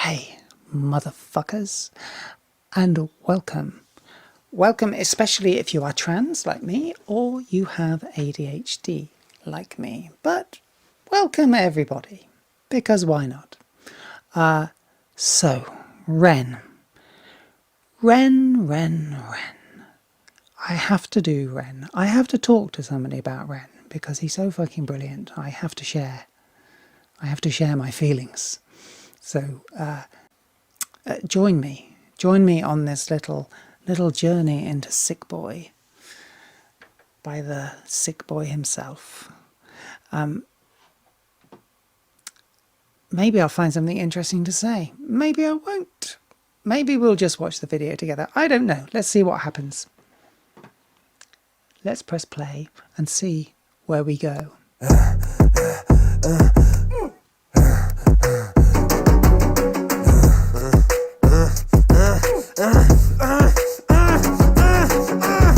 Hey, motherfuckers, and welcome. Welcome, especially if you are trans like me or you have ADHD like me. But welcome everybody, because why not? So, Ren. I have to do Ren. I have to talk to somebody about Ren because he's so fucking brilliant. I have to share my feelings. So, join me on this little journey into Sick Boy by the Sick Boy himself. Maybe I'll find something interesting to say. Maybe I won't. Maybe we'll just watch the video together. I don't know. Let's see what happens. Let's press play and see where we go.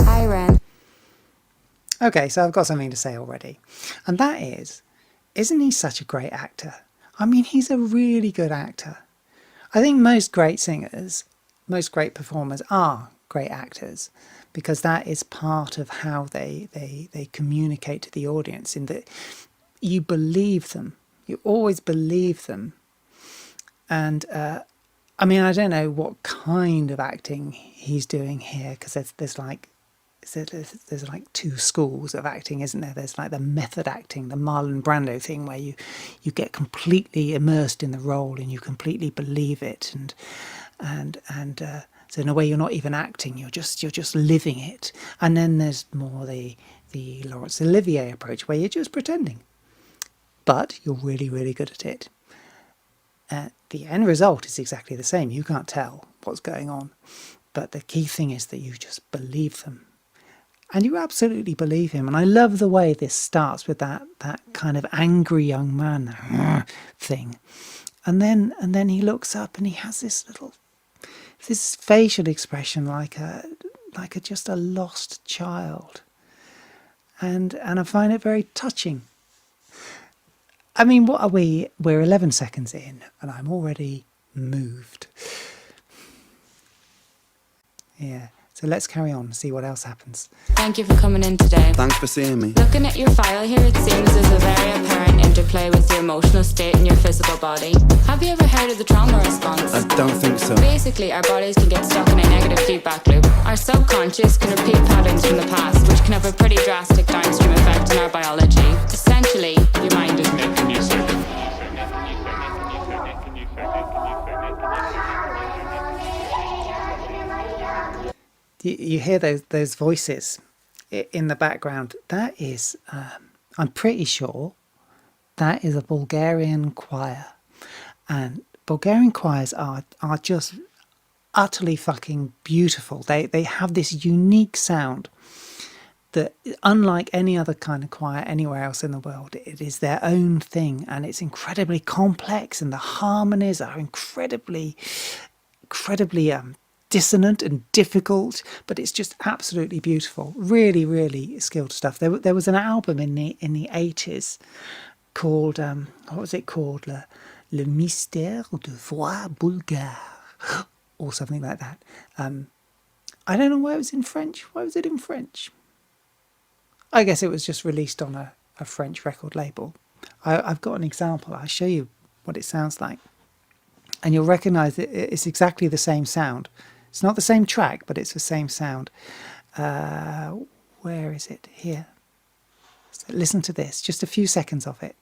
Hi, Ren. Okay, so I've got something to say already. And that is, isn't he such a great actor? I mean, he's a really good actor. I think most great singers, most great performers are great actors because that is part of how they communicate to the audience, in that you believe them. You always believe them. And I mean, I don't know what kind of acting he's doing here, because there's like two schools of acting, isn't there? There's like the method acting, the Marlon Brando thing, where you get completely immersed in the role and you completely believe it, and so in a way you're not even acting, you're just living it. And then there's more the Laurence Olivier approach, where you're just pretending, but you're really, really good at it. The end result is exactly the same. You can't tell what's going on, but the key thing is that you just believe them. And you absolutely believe him. And I love the way this starts with that kind of angry young man thing. And then he looks up and he has this facial expression like just a lost child. And I find it very touching. I mean, what are we? We're 11 seconds in and I'm already moved. Yeah. So let's carry on and see what else happens. Thank you for coming in today. Thanks for seeing me. Looking at your file here, it seems there's a very apparent interplay with your emotional state and your physical body. Have you ever heard of the trauma response? I don't think so. Basically, our bodies can get stuck in a negative feedback loop. Our subconscious can repeat patterns from the past, which can have a pretty drastic downstream effect on our biology. Essentially, your mind is making you sick. You hear those voices in the background. That is, I'm pretty sure, that is a Bulgarian choir. And Bulgarian choirs are just utterly fucking beautiful. They have this unique sound that, unlike any other kind of choir anywhere else in the world, it is their own thing, and it's incredibly complex, and the harmonies are incredibly dissonant and difficult, but it's just absolutely beautiful. Really, really skilled stuff. There was an album in the 80s called what was it called? Le Mystère de Voix Bulgare, or something like that. I don't know why it was in French. Why was it in French? I guess it was just released on a French record label. I've got an example. I'll show you what it sounds like, and you'll recognise that it's exactly the same sound. It's not the same track, but it's the same sound. Where is it? Here. So listen to this. Just a few seconds of it.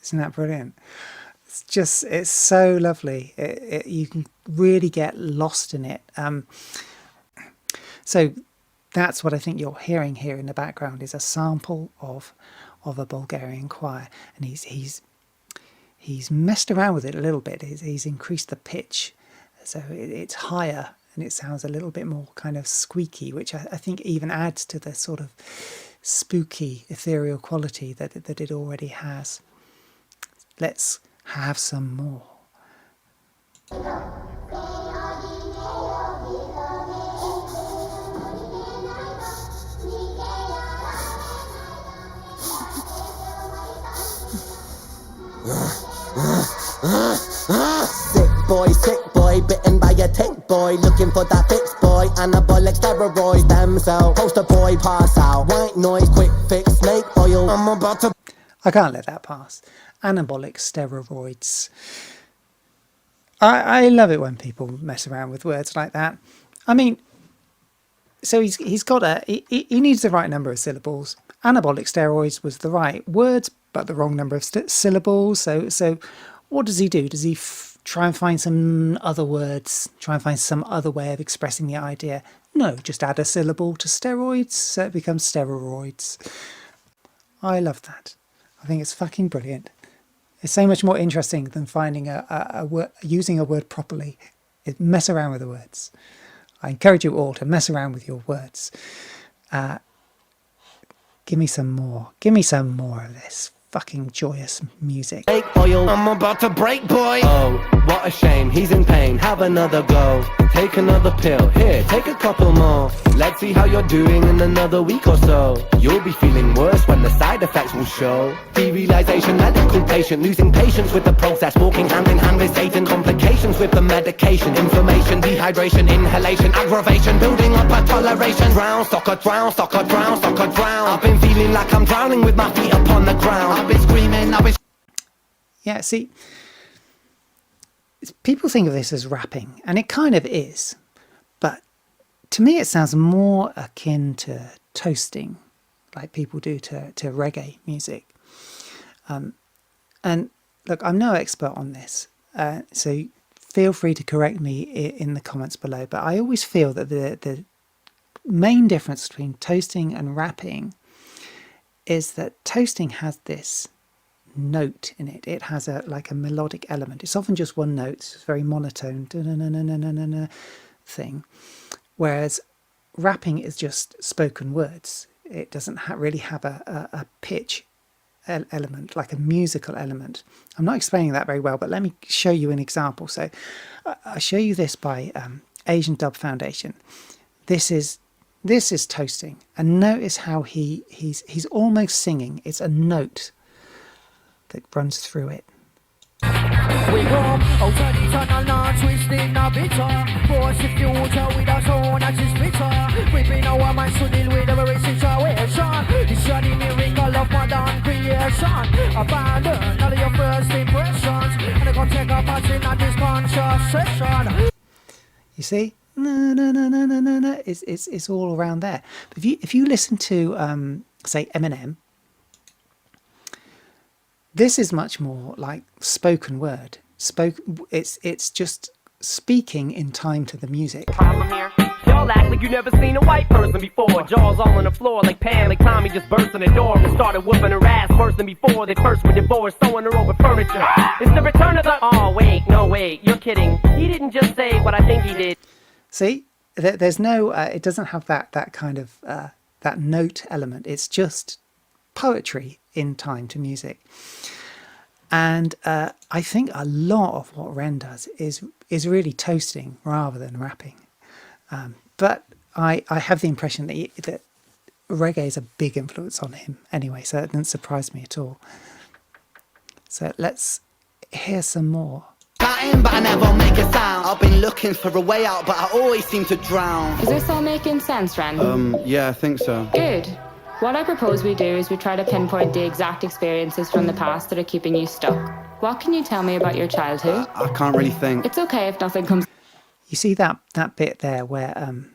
Isn't that brilliant? It's so lovely. You can really get lost in it. So that's what I think you're hearing here in the background, is a sample of a Bulgarian choir, and he's messed around with it a little bit. He's increased the pitch, so it's higher and it sounds a little bit more kind of squeaky, which I think even adds to the sort of spooky, ethereal quality that it already has. Let's Have some more. Sick boy, bitten by a tick boy, looking for that fix boy, anabolic steroids, stem cell, poster boy, pass out, white noise, quick fix, snake oil, I'm about to... I can't let that pass. Anabolic steroids. I love it when people mess around with words like that. I mean, so he's got he needs the right number of syllables. Anabolic steroids was the right words, but the wrong number of syllables. So what does he do? Does he try and find some other words, try and find some other way of expressing the idea? No, just add a syllable to steroids, so it becomes steroids. I love that. I think it's fucking brilliant. It's so much more interesting than finding a word, using a word properly. Mess around with the words. I encourage you all to mess around with your words. Give me some more. Give me some more of this fucking joyous music. Oil, I'm about to break, boy. Oh, what a shame, he's in pain. Have another go. Take another pill. Here, take a couple more. Let's see how you're doing in another week or so. You'll be feeling worse when the side effects will show. Derealization, medical patient, losing patience with the process, walking hand in hand with Satan. Complications with the medication, inflammation, dehydration, inhalation, aggravation, building up a toleration. Drown, soccer, drown, soccer, drown, soccer, drown. I've been feeling like I'm drowning with my feet upon the ground. I've been screaming, I've been... Yeah, see, people think of this as rapping, and it kind of is, but to me it sounds more akin to toasting, like people do to reggae music. And look, I'm no expert on this, so feel free to correct me in the comments below, but I always feel that the main difference between toasting and rapping is that toasting has this note in it. It has like a melodic element. It's often just one note. It's very monotone thing. Whereas rapping is just spoken words. It doesn't really have a pitch element, like a musical element. I'm not explaining that very well, but let me show you an example. So I show you this by Asian Dub Foundation. This is toasting, and notice how he's almost singing. It's a note that runs through it. We go out of the tunnel now, twisting a bitter. Force the future with a sound that is bitter. Whipping our minds to deal with every situation. It's the miracle of modern creation. Abandon all of your first impressions, and I go take a part in this conscious session. You see? No. It's all around there. But if you listen to say Eminem, this is much more like spoken word. It's just speaking in time to the music. Problem here. Y'all act like you never seen a white person before. Jaws all on the floor like Pam, like Tommy just burst in the door and started whooping her ass worse than before. They first were divorced, throwing her over furniture. It's the return of the... Oh, wait, you're kidding. He didn't just say what I think he did. See, there's no... it doesn't have that kind of... that note element. It's just poetry in time to music. And I think a lot of what Ren does is really toasting rather than rapping. But I have the impression that reggae is a big influence on him anyway, so it doesn't surprise me at all. So let's hear some more. Chatting, but I never make a sound. I've been looking for a way out, but I always seem to drown. Is this all making sense, Ren? Yeah, I think so. Good. What I propose we do is we try to pinpoint the exact experiences from the past that are keeping you stuck. What can you tell me about your childhood? I can't really think. It's okay if nothing comes... You see that bit there where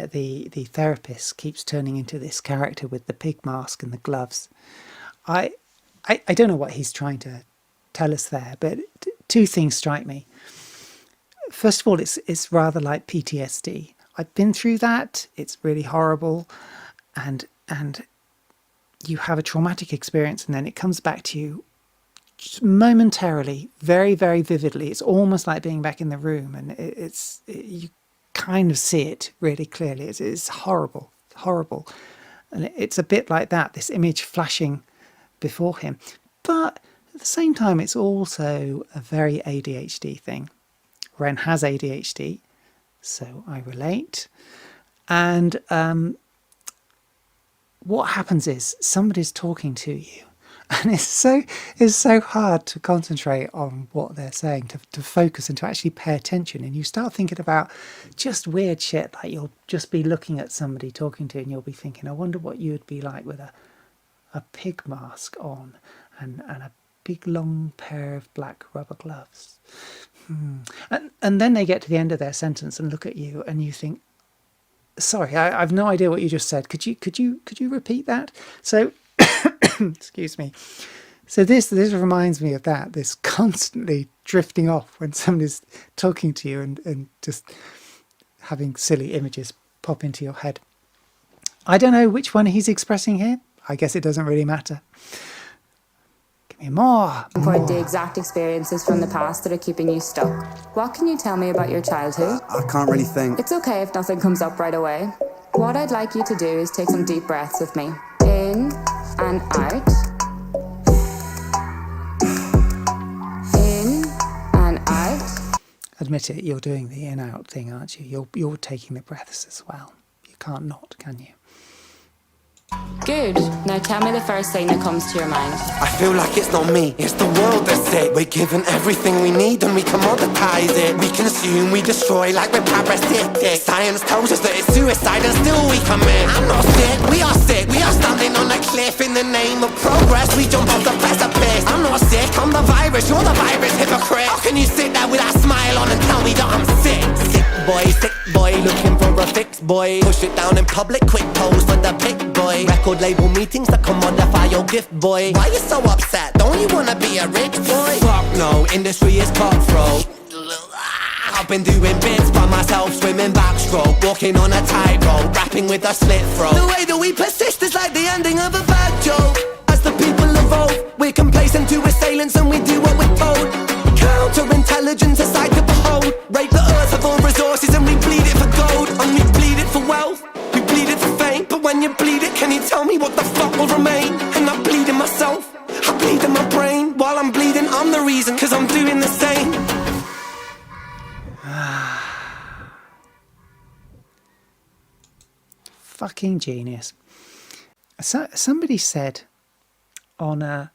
the therapist keeps turning into this character with the pig mask and the gloves. I don't know what he's trying to tell us there, but two things strike me. First of all, it's rather like PTSD. I've been through that. It's really horrible, and you have a traumatic experience, and then it comes back to you just momentarily, very, very vividly. It's almost like being back in the room, and you kind of see it really clearly. It's horrible, and it's a bit like that, this image flashing before him. But at the same time, it's also a very ADHD thing. Ren has ADHD, so I relate. And what happens is somebody's talking to you, and it's so hard to concentrate on what they're saying, to focus and to actually pay attention. And you start thinking about just weird shit, like you'll just be looking at somebody talking to you and you'll be thinking, I wonder what you would be like with a pig mask on and a big long pair of black rubber gloves. And then they get to the end of their sentence and look at you and you think, sorry, I've no idea what you just said. Could you repeat that? So, excuse me. So this reminds me of that, this constantly drifting off when somebody's talking to you and just having silly images pop into your head. I don't know which one he's expressing here. I guess it doesn't really matter. Give me more. Report the exact experiences from the past that are keeping you stuck. What can you tell me about your childhood? I can't really think. It's okay if nothing comes up right away. What I'd like you to do is take some deep breaths with me. In and out. In and out. Admit it, you're doing the in-out thing, aren't you? You're taking the breaths as well. You can't not, can you? Good. Now tell me the first thing that comes to your mind. I feel like it's not me, it's the world that's sick. We're given everything we need and we commoditize it. We consume, we destroy like we're parasitic. Science tells us that it's suicide and still we commit. I'm not sick, we are sick. We are standing on a cliff in the name of progress. We jump off the precipice. I'm not sick, I'm the virus, you're the virus, hypocrite. How can you sit there with that smile on and tell me that I'm sick? Sick boy, looking for a fix, boy. Push it down in public, quick pose for the pic, boy. Record label meetings that commodify your gift, boy. Why you so upset? Don't you wanna be a rich boy? Fuck no, industry is cutthroat. I've been doing bits by myself, swimming backstroke, walking on a tightrope, rapping with a slit throat. The way that we persist is like the ending of a bad joke. As the people evolve, we're complacent to assailants and we do what we're told. Counterintelligence, a sight to behold. Rape the earth of all resources and we bleed it for gold. And we bleed it for wealth, we bleed it for fame. But when you bleed it, can you tell me what the fuck will remain? And I bleed in myself, I bleed in my brain. While I'm bleeding, I'm the reason, cause I'm doing the same. Fucking genius. So, somebody said on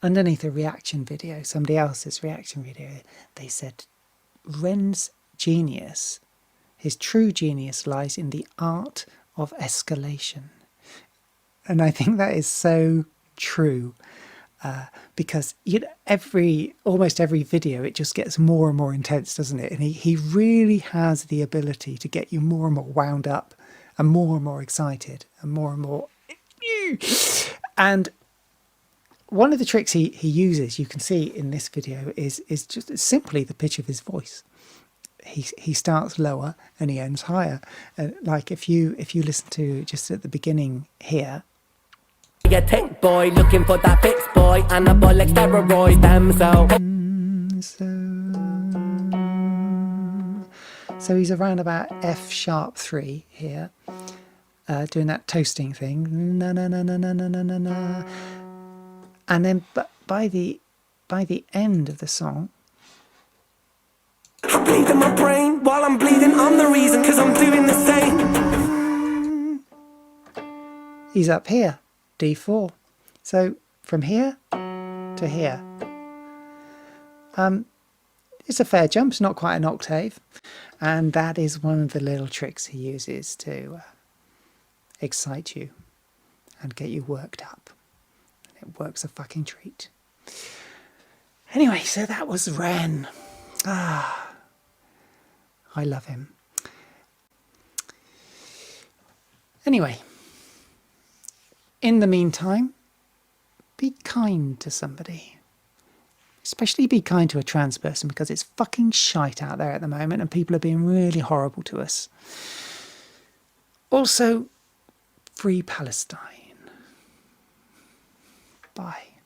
underneath a reaction video, somebody else's reaction video, they said Ren's genius, his true genius, lies in the art of escalation. And I think that is so true, because almost every video, it just gets more and more intense, doesn't it? And he really has the ability to get you more and more wound up and more excited and more. And one of the tricks he uses, you can see in this video, is just simply the pitch of his voice. He starts lower and he ends higher. Like if you listen to just at the beginning here. You take boy, looking for that fix boy, anabolic steroids, damn So he's around about F sharp 3 here, doing that toasting thing. Na na na na na na na na. And then by the end of the song, I bleed in my brain. While I'm bleeding, I'm the reason, cause I'm doing the same. he's up here, D4. So from here to here. It's a fair jump, it's not quite an octave. And that is one of the little tricks he uses to excite you and get you worked up. And it works a fucking treat. Anyway, so that was Ren. I love him. Anyway, in the meantime, be kind to somebody. Especially be kind to a trans person, because it's fucking shite out there at the moment and people are being really horrible to us. Also, free Palestine. Bye.